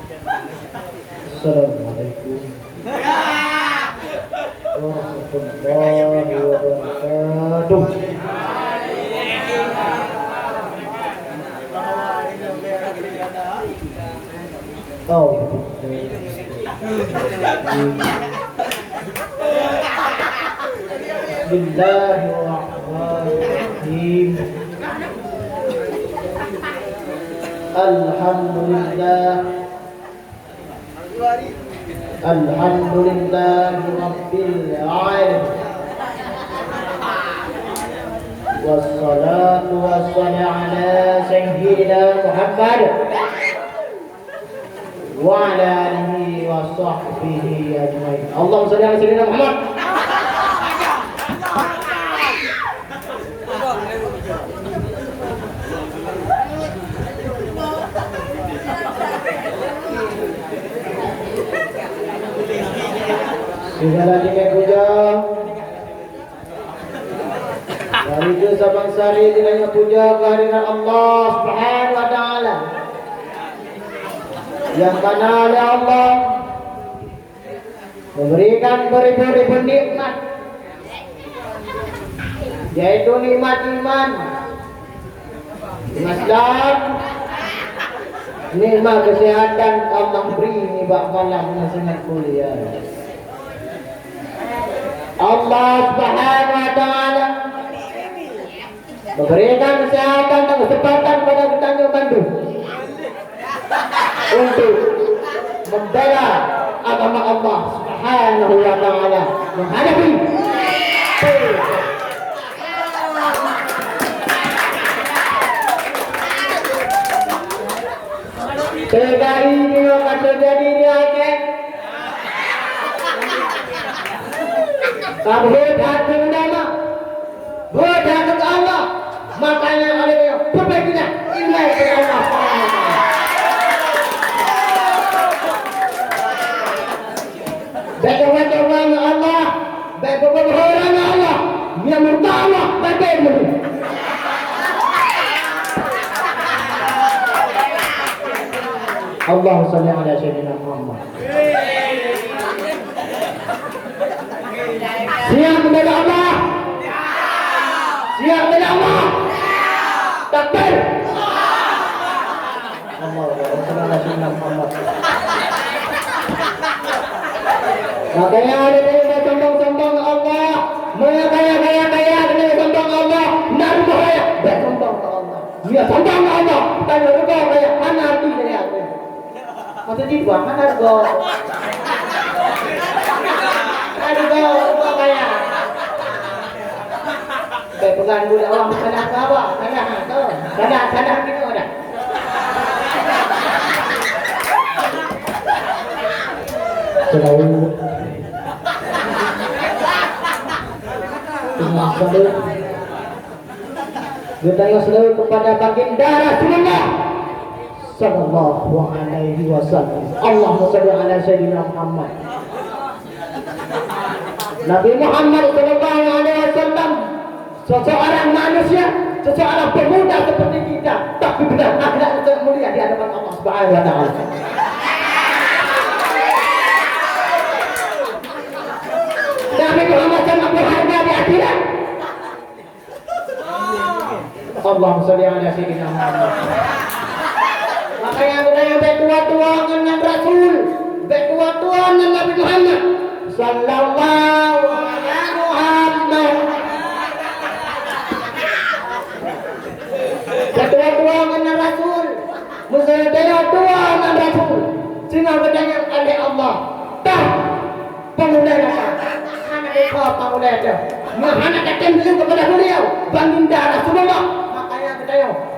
Assalamualaikum warahmatullahi wabarakatuh. Bismillahirrahmanirrahim. Alhamdulillah Rabbil alamin. Wassalatu wassalamu ala sayyidina Muhammad wa ala alihi wa sahbihi ajmain. Allahumma shalli ala sayyidina Muhammad. Segala tingkat puja dari itu sabang sari dinanya puja kehadiran Allah Subhanahu wa taala, yang mana oleh Allah memberikan beribu-ribu nikmat, yaitu nikmat iman, Islam, nikmat kesehatan. Allah beri nikmat malam yang sangat mulia. Allah Subhanahu wa taala memberikan kesehatan dan kesempatan pada kita bantu untuk membela agama Allah Subhanahu wa taala menghadapi terjadi yang terjadi di Aceh. Kamu hebat bernama, hebat ke Allah, makanya ada yang perbaikinya ingat ke Allah. Baik-baik Allah, baik-baik Allah, yang pertama baik-baik. Allahumma shalli ala sayyidina Muhammad. Siap membela Allah. Siap membela Allah. Takbir. Allahumma shalli ala sayyidina Muhammad. Makanya ada yang sombong-sombong Allah, kaya dengan sombong Allah, nak bahaya, sombong ke Allah. Dia sombong ke Allah, tanya rupa kaya, mana arti dari aku? Maksud jiwa, mana argo? Argo, rupa kaya. Baik pegang dulu orang sana ke bawah, sana gitu ada. Selalu bertanya selalu kepada baginda Rasulullah sallallahu alaihi wasallam. Allahumma shalli ala sayyidina Muhammad. Nabi Muhammad sallallahu alaihi wasallam seseorang manusia, seseorang pemuda seperti kita, tapi benar akhlak yang mulia di hadapan Allah Subhanahu wa taala. Nabi Muhammad sangat berharga di akhirat. Allahumma shalli ala sayyidina Muhammad. Makanya budaya betua-tua dengan Rasul, betua-tua dengan Nabi Muhammad sallallahu alaihi Muhammad. Betua-tua dengan Rasul, betua-tua dengan Rasul. Sehingga bertanya oleh Allah, "Dah, pemuda apa? Anak ekor pemuda itu. Mana kata beliau kepada beliau, baginda Rasulullah."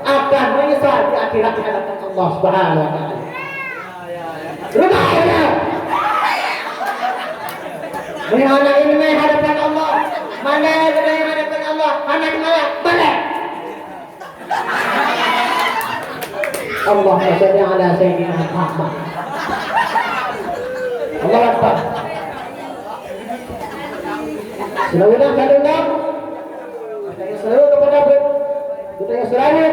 Akan menyesal di akhirat di hadapan Allah Subhanahu wa taala. Rumahnya. Mana ini hadapan Allah? Mana ini hadapan Allah? Anak mana? Balik. Allahumma shalli ala sayyidina Muhammad. Allah Akbar. Selalu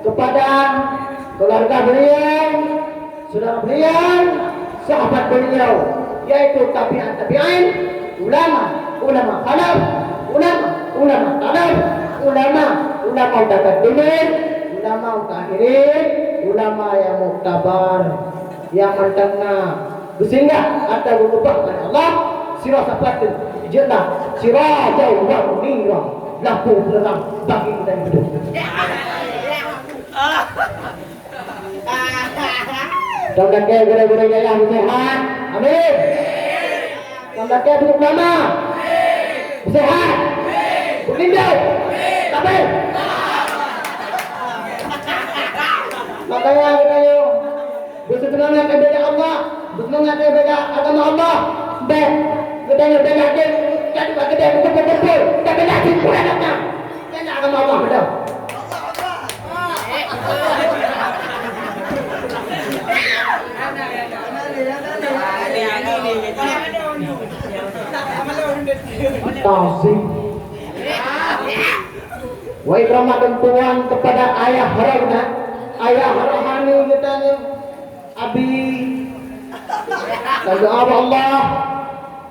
kepada keluarga beliau, saudara beliau, sahabat beliau, yaitu tabi'in, ulama khalaf, ulama talaf, ulama mutaqaddimin, ulama mutakhirin, ulama yang muktabar, yang mendengar sehingga ada berubah oleh Allah sirah sabatin jelas sirah jauh munirah lampu penerang bagi kita hidup. Tandake gure-gure gaya sehat. Amin. Tandake hidup lama. Sehat. Berlindung. Amin. Makanya kita yuk bersebenarnya kepada Allah, bersebenarnya kepada agama Allah. Baik, kita beda jadi bagi dia betul-betul tapi lagi kurang datang. Kita agama Allah betul. Tauhid. Wa ikramakan Tuhan kepada ayah harana, ayah rohani kita ni abi. Dan doa Allah,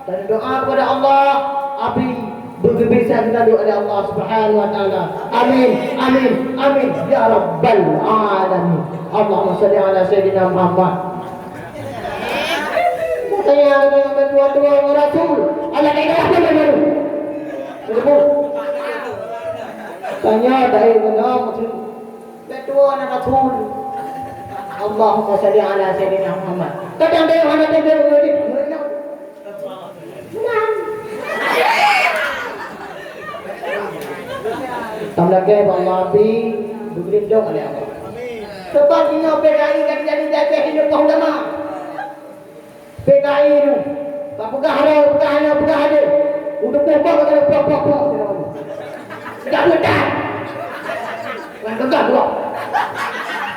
dan doa kepada Allah, abi berbisa kita doa kepada Allah Subhanahu wa taala. Amin, amin, amin ya rabbal alamin. Allahumma shalli ala sayyidina Muhammad. Saya dengan tua-tua Rasul. Allah tidak ada baru. Betul. Tanya dari mana maksud tua Rasul. Allahumma shalli ala sayyidina Muhammad. Kadang dia mana dia berwujud. Tambah ke Allah bi berlindung oleh Allah. Sebab ini PKI kan jadi hidup ulama. PKI itu, tak pegah ada. Udah pokok. Tidak mudah. Yang tegak pula.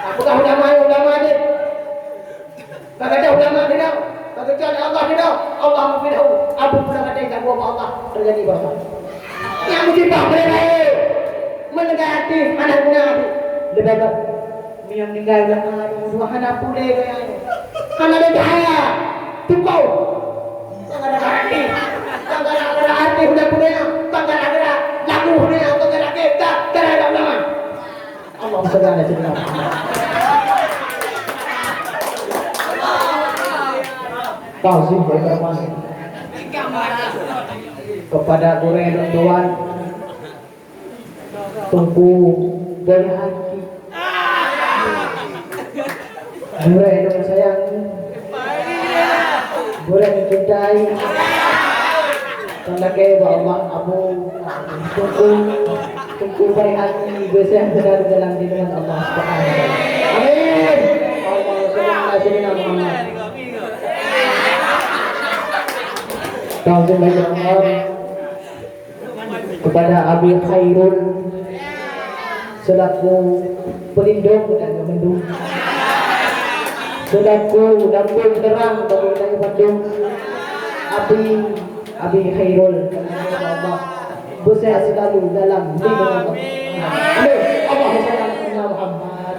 Tak pegah ulama ada. Tak ada ulama tidak. Tak kecuali Allah tidak. Allah memfirhu. Abu pula kata yang Allah terjadi berapa. Yang musibah mereka menegati anaknya itu. Lebih baik. Yang meninggalkan dua anak pulih kayaknya. Karena ada cahaya. Tunggu. Tanggal ada hati sudah punya. Tanggal ada lagu punya. Tanggal ada kita. Terhadap nama. Allah segala segala. Tauhid berkawan kepada goreng tuan tunggu dari hati. Goreng dengan sayang. Boleh mencintai karena ke Allah Abu tunggu baik hati bersih benar dalam diri Allah Subhanahu wa taala. Amin. Allahumma shalli ala Muhammad. Tauhid Allah kepada Abi Khairul selaku pelindung dan pemendung. Selaku lampu terang bagi kita Bandung. Abi Khairul Allah bersehat selalu dalam lindungan Allah. Amin. Allahumma shalli ala Muhammad.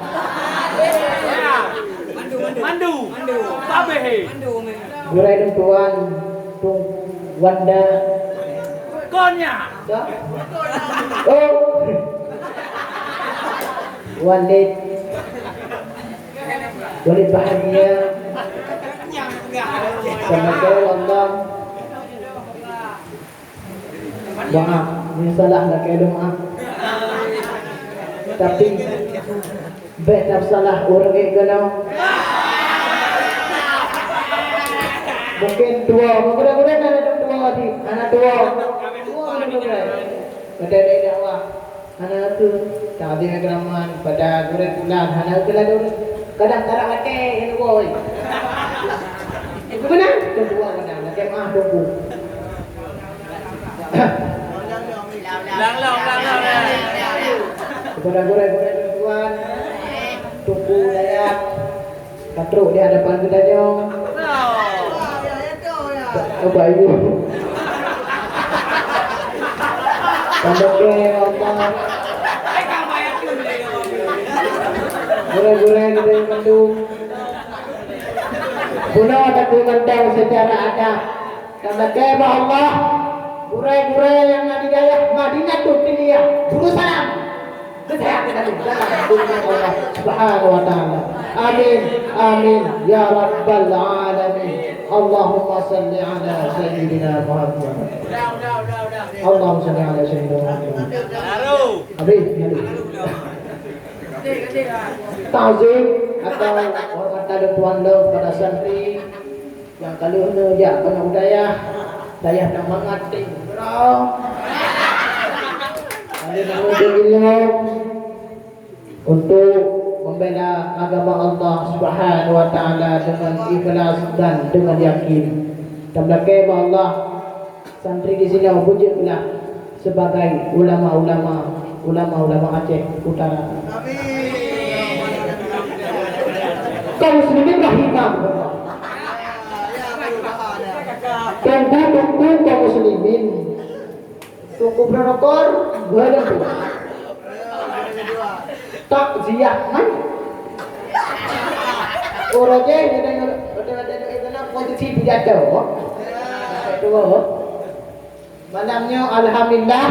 Mandu. Babe. Gurai dan tuan tung Wanda. Konya. Oh. Walid bahagia. Semoga Allah maaf, ini salah tak kaya maaf. Tapi betul salah orang yang mungkin tua, mudah-mudahan ada tua di anak tua. Pada dari dakwah anak tu tak ada geraman pada guru bulan anak tu lah dulu. Kadang-kadang ada yang boy. Itu benar? Kedua kadang nak mah tunggu. Lang. Kepada guru tuan tunggu layak. Patruk di hadapan kita jom. Coba ibu. Tandake Allah. Gure-gure kita yang mendung. Puno tak kumandang secara adab. Karena keba Allah, burai-burai yang ada di daerah Madinah tu pilih buru salam. Kesehatan tadi dalam Allah Subhanahu wa taala. Amin. Amin ya rabbal alamin. Allahumma salli ala sayyidina Muhammad. Allahumma salli ala sayyidina Muhammad. Habis. Ta'zim atau hormat dan tuan pada santri yang kalau ya pada budaya saya nak mengerti bro kalian ilmu untuk membela agama Allah Subhanahu wa taala dengan ikhlas dan dengan yakin. Dan bagaimana Allah santri di sini wujudlah sebagai ulama-ulama Aceh Utara. Amin. Kaum muslimin rahimahullah. Tunggu kaum muslimin. Tunggu berakor, berapa? Takziah man. Orang je ada posisi pidato. Dua. Malamnya alhamdulillah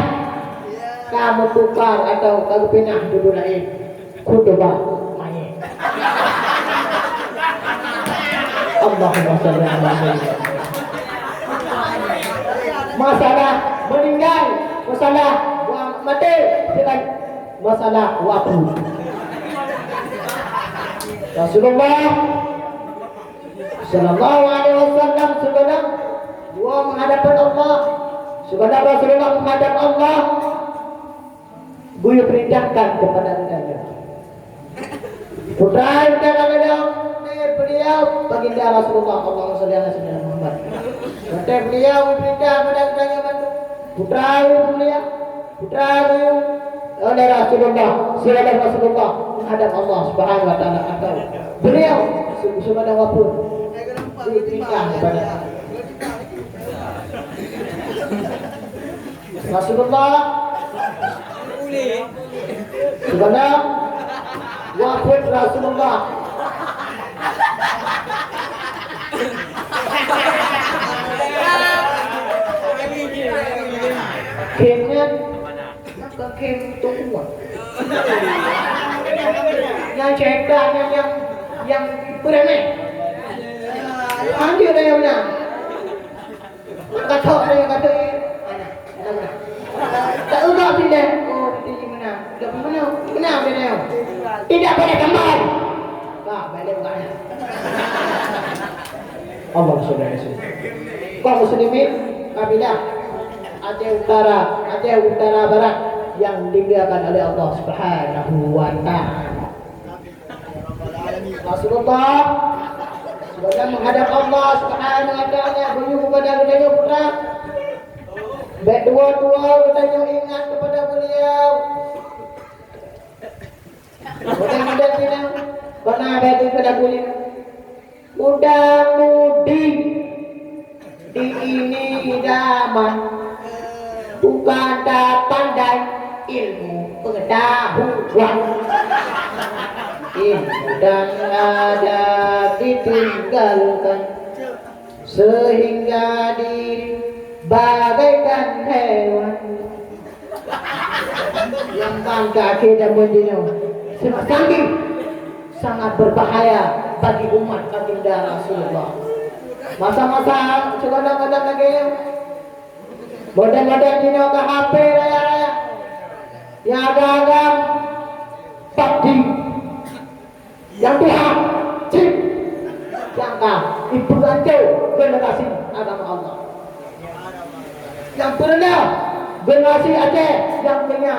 kamu tukar atau kamu pindah dulu lain. Khutbah mayit. Allahumma shalli ala sayyidina. Masalah meninggal, masalah mati, dengan masalah waktu. Rasulullah Sallallahu Alaihi Wasallam sebelum dua menghadapkan Allah, sebelum Rasulullah menghadap Allah, beliau perintahkan kepada kita. Putra beliau baginda Rasulullah Allahumma shalli ala sayyidina Muhammad. Kata beliau perintah kepada kita putra beliau oleh Rasulullah menghadap Allah Subhanahu wa taala atau beliau sebagai wapun perintah kepada Rasulullah sebagai wapun Rasulullah kemnya kem tua yang cekat yang berani ambil dia mana kata tak ubah pilih di mana dia tidak boleh kembali balik bukannya Allah subhanahu wa ta'ala kaum muslimin kabilah Aceh Utara Barat yang dimuliakan oleh Allah Subhanahu wa taala. Rasulullah sudah menghadap Allah Subhanahu wa taala bunyi kepada beliau putra. Berdua-dua bertanya ingat kepada beliau. Mudah-mudahan tidak pernah ada kepada beliau. Mudah-mudi di ini zaman bukan pandai ilmu pengetahuan ilmu dan adab ditinggalkan sehingga diri bagaikan hewan yang bangga kita menjadi sangat berbahaya bagi umat baginda Rasulullah. Masa-masa kadang-kadang lagi model-model dino ke HP raya-raya yang agak-agak bakti yang Tuhan cip yang ibu rancau generasi agama Allah yang pernah generasi Aceh yang punya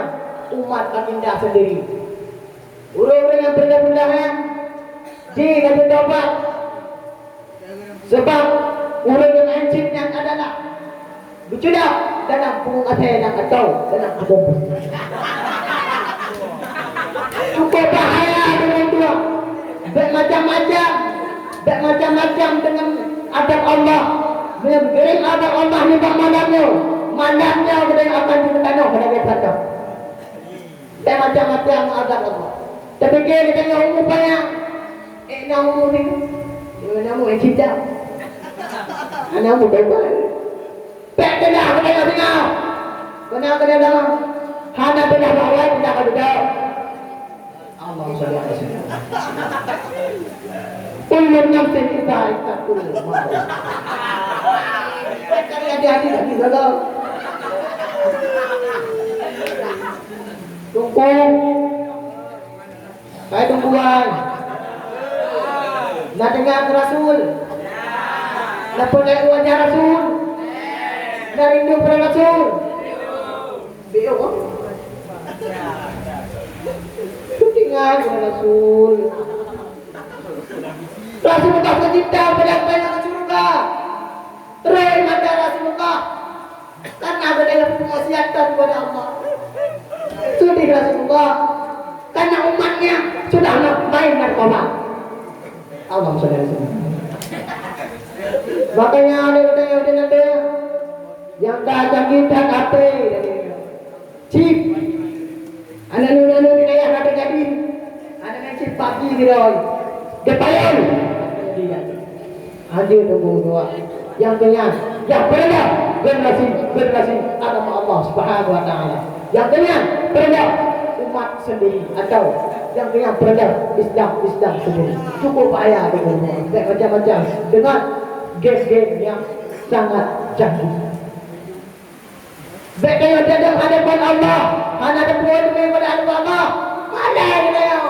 umat baginda sendiri orang-orang yang benar-benarnya jika bertobat sebab orang yang ancipnya adalah bercudak dalam punggung Aceh dan atau dalam kubur. Cukup bahaya dengan dua. Bermacam-macam dengan adab Allah. Mengiring adab Allah ni mandangnya. Mandangnya benda akan ditanam pada kita. Bermacam-macam adab Allah. Tapi kita tengok upaya umur ni Mana mu kita? Anak mu depan. Pek kena tengok. Kena dah. Hana kena bawa kita ke duduk. Allah SWT. Ulun nafsin kita itakul maut. Cari hati-hati tak bisa kau. Tunggu. Hai tungguan. Nak dengar Rasul. Nak percaya wajah Rasul. Nak rindu pada Rasul. Biar kau. Tinggal pada Rasul. Rasulullah tercipta pada banyak surga. Rahmat Rasulullah. Karena ada penghasiatan kepada Allah. Sudah Rasulullah. Karena umatnya sudah main narkoba. Allah SWT. Makanya ada yang datang kita kape chip. Anak-anak wilayah ada jadi. Anak-anak chip pagi gitu. Depan. Hadir tunggu doa. Yang kenyang, yang berendah generasi agama Allah Subhanahu Wa Taala. Yang kenyang berendah umat sendiri atau yang kenyang berendah Islam sendiri. Cukup ayah dengan macam-macam dengan game-game yang sangat canggih. Baik yang datang hadapan Allah, hadapan kepada Allah. Ada yang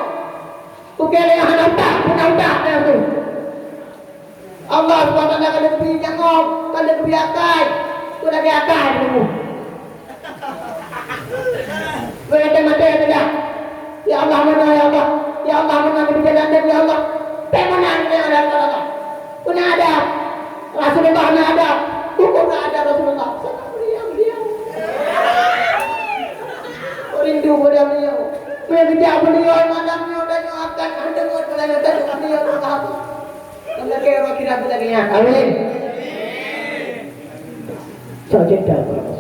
bukan yang hendak tu. Allah SWT kalau lebih jangkau, kalau lebih akal, tu lagi akal tu. Mata dah. Ya Allah mana ya Allah, ya Allah mana lebih jalan dari ya Allah. Mana yang ada Allah? Mana ada? Rasulullah mana ada? Hukum ada Rasulullah. Sana beliau. Rindu pada beliau. Mengejar beliau malamnya dan akan anda buat pelajaran beliau berkah. Allah kira kira belakangnya. Amin. Saya cinta kepada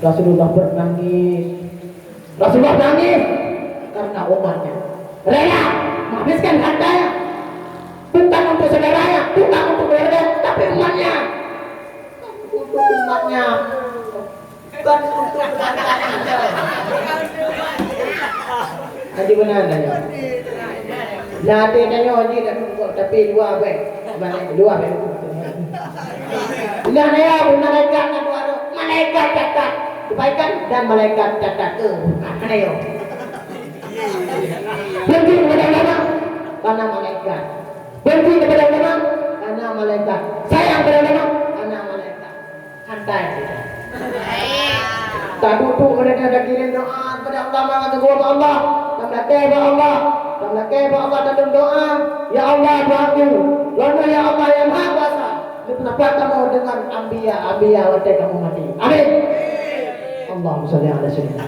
Rasulullah bernangis. Rasulullah nangis karena umatnya rela menghabiskan hartanya bukan untuk saudaranya, bukan untuk keluarga, tapi umatnya. Untuk umatnya. Bukan untuk keluarga. Nanti benar tanya. Nanti tanya haji dan tapi dua apa? Mana dua apa? Bila naya malaikat dua tu, malaikat catat kebaikan dan malaikat catat mana yo? Benci kepada ulama karena malaikat. Benci kepada ulama karena malaikat. Sayang kepada ulama karena malaikat. Santai. Tak butuh mereka ada kirim doa kepada Allah mengatakan kepada Allah. Kepada Allah. Kepada Allah dalam doa. Ya Allah Tuhanku. Lalu ya Allah yang Maha Kuasa. Kenapa kamu dengan ambiya waktu kamu mati? Amin. Allahumma shalli ala sayyidina.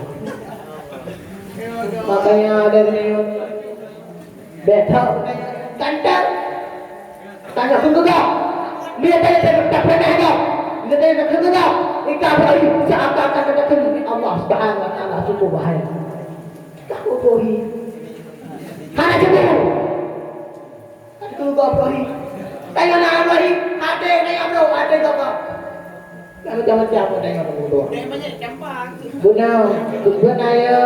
Makanya ada yang betul kantor tanya tunggu dia tak pernah kau dia tak tunggu ikut lagi seakan-akan datang Allah Subhanahu Wa Taala cukup bahaya kamu bohi hanya cukup tunggu bohi tanya nak bohi ada tanya bro ada kau kamu jangan siapa tanya tunggu banyak campur guna ayo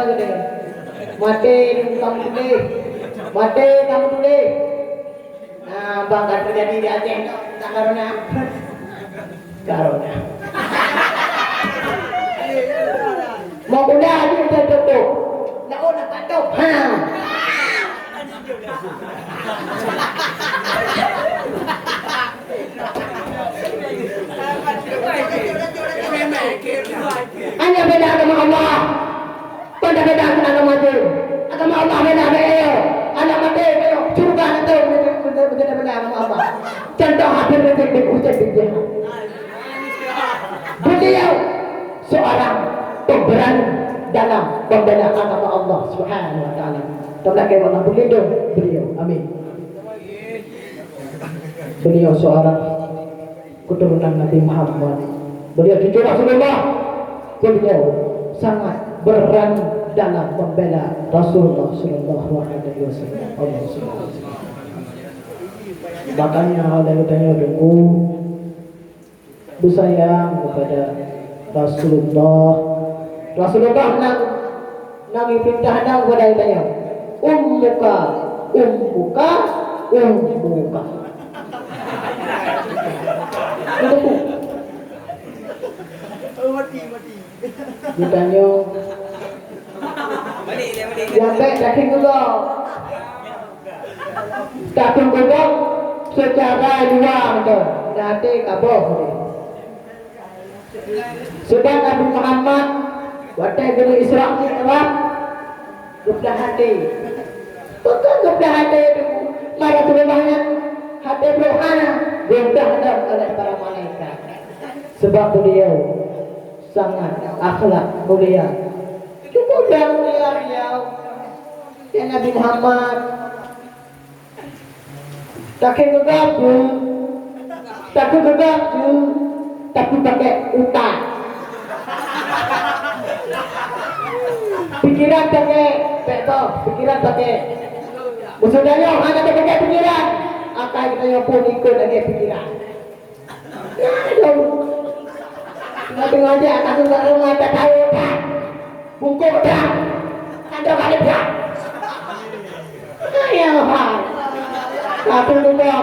mati kamu tulis nah bangga terjadi di Aceh tak karena mau kuliah dia tutup nak tak tahu hanya beda agama Allah pada beda agama itu agama Allah beda anak mati surga itu beda agama Allah contoh hadir di hujan di beliau seorang pemberani dalam pembela agama Allah Subhanahu Wa Taala. Terlebih Allah berlindung beliau. Amin. Beliau seorang keturunan Nabi Muhammad. Beliau cucu Rasulullah. Beliau sangat berani dalam membela Rasulullah Sallallahu Alaihi Wasallam. Allah Subhanahu Wa Taala. Makanya oleh-olehnya tunggu bersayang kepada Rasulullah. Rasulullah nang perintah nang kepada kita. Ummuka. Itu mati. Ditanya sampai daging juga secara dua betul nanti kabur sedang Nabi Muhammad waktu guru Isra Mi'raj geblah hati bukan geblah hati itu marah tubuhnya hati rohana geblah oleh para malaikat sebab beliau sangat akhlak mulia. Cukup dah mulia beliau. Ya Nabi Muhammad. Takkan gegap tapi pakai utang. Pikiran pakai. Maksudnya hanya pakai pikiran. Akan kita pun ikut lagi pikiran. Ya, Nabi ngajak anak tunggal rumah tak tahu tak bungkuk tak ada balik tak ya hal tapi tunggal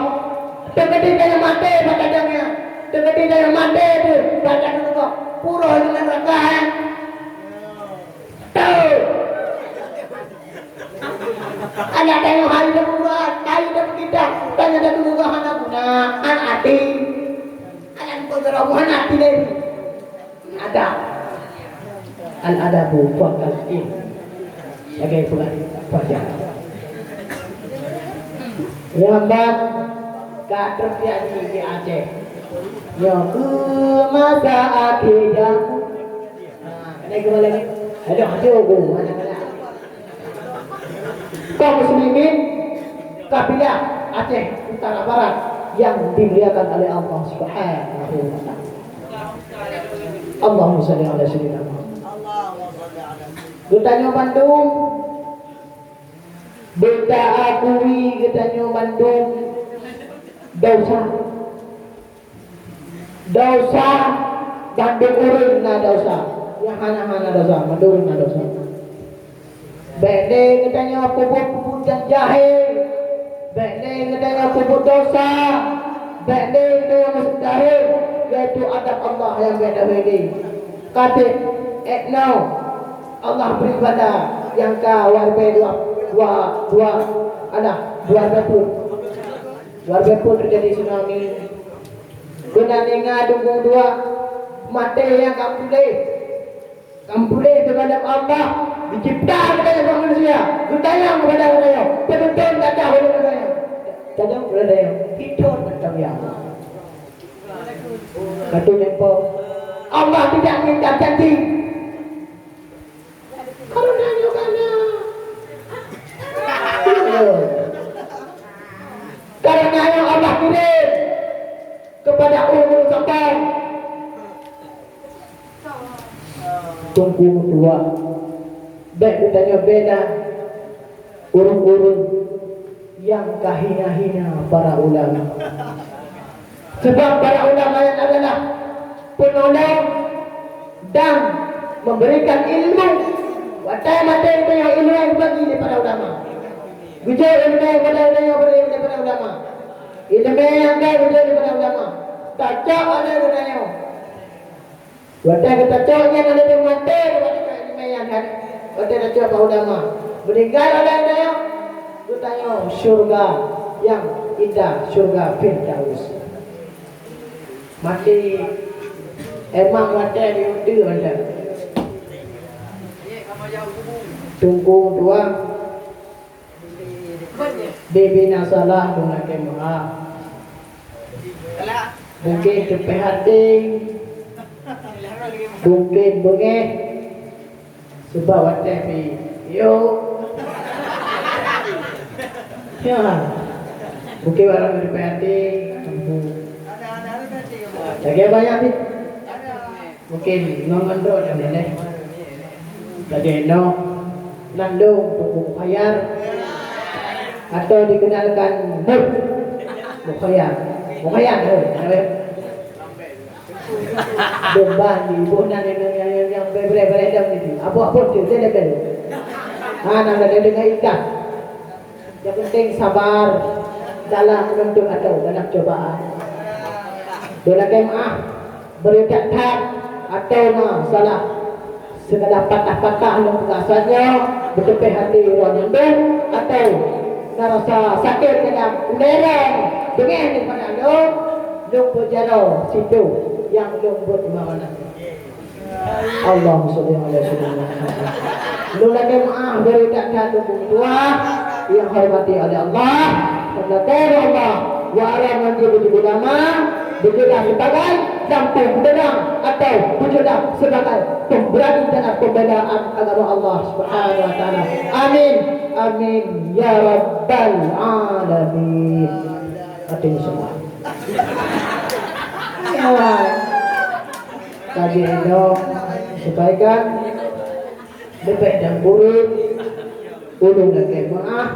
tergedi dari mati badannya tergedi dari mati itu badan tunggal pura dengan rakahan tahu anak tengok hari tunggal kali dah kita tanya dah tunggal anak guna anak hati anak tunggal hati dari ada al-adabu faqal in sebagai pelajar yang bang tak terjadi di Aceh yang masa akhirnya ini kembali ada hasil mana kaum muslimin kabilah Aceh Utara Barat yang dimuliakan oleh Allah Subhanahu wa taala. Allahumma shalli ala sayyidina Muhammad. Getanya Bandung. Beta akui getanya Bandung. Dosa Bandung urun na dosa. Yang hana dosa, Bandung na dosa. Bede getanya pupuk dan jahe. Bede getanya pupuk dosa. Bede getanya mustahil. Yaitu adab Allah yang beda-beda. Kata now Allah beribadah yang ka warbe dua pun terjadi tsunami. Guna ngadu dua mati yang kampule terhadap Allah dicipta kepada manusia. Gudaya kepada dia. Betul kata oleh dia. Kadang oleh dia. Hidup macam yang Katanya Allah tidak minta janji. Karena yang Allah kirim kepada umur sampai tunggu dua. Baik ditanya beda urun-urun yang kahina-hina para ulama. Sebab para ulama yang adalah penolong dan memberikan ilmu. Watai mati itu yang ilmu yang dibagi kepada ulama. Bijak ilmu kepada ulama. Ilmu yang kaya kepada ulama. Tak cak ada gunanya. Watai kita caknya ada yang mati kepada ilmu yang kan. Watai kita cak ulama. Meninggal oleh dia. Gunanya syurga yang indah, syurga Firdaus. Mati emang mati diundi ada. Tunggu dua. Bibi nasalah dengan kemah. Mungkin CPHD. Mungkin bunge. Sebab mati yo. Ya. Mungkin orang CPHD. Jaga banyak ni. Mungkin ngomong yang ni. Jadi no, landung buku bayar atau dikenalkan mur. Mukhayat beban ibu nan yang beredam ini. Apa dia kan? Nak dengan ikat. Yang penting sabar dalam menuntut atau dalam cobaan. Dalam kemah berdekat atau salah segala patah-patah yang rasanya bertepih hati orang yang atau rasa sakit dalam udara dengan daripada long berjaro situ yang long buat mana Allah subhanahu wa ta'ala. Lulangnya maaf dari dekat tubuh tua yang hormati oleh Allah. Karena Allah wa alam menjadi ulama berjuang sebagai damping pedang atau berjuang sebagai pemberani dalam pembelaan agama Allah Subhanahu wa taala. Amin. Amin ya rabbal alamin. Hati semua. Ya. Tadi itu sampaikan baik dan buruk ulung lagi maaf.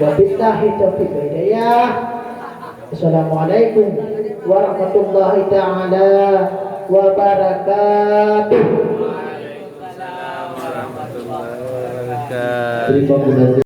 Wabillahi taufiq wal hidayah. Assalamualaikum warahmatullahi taala wabarakatuh. Terima kasih.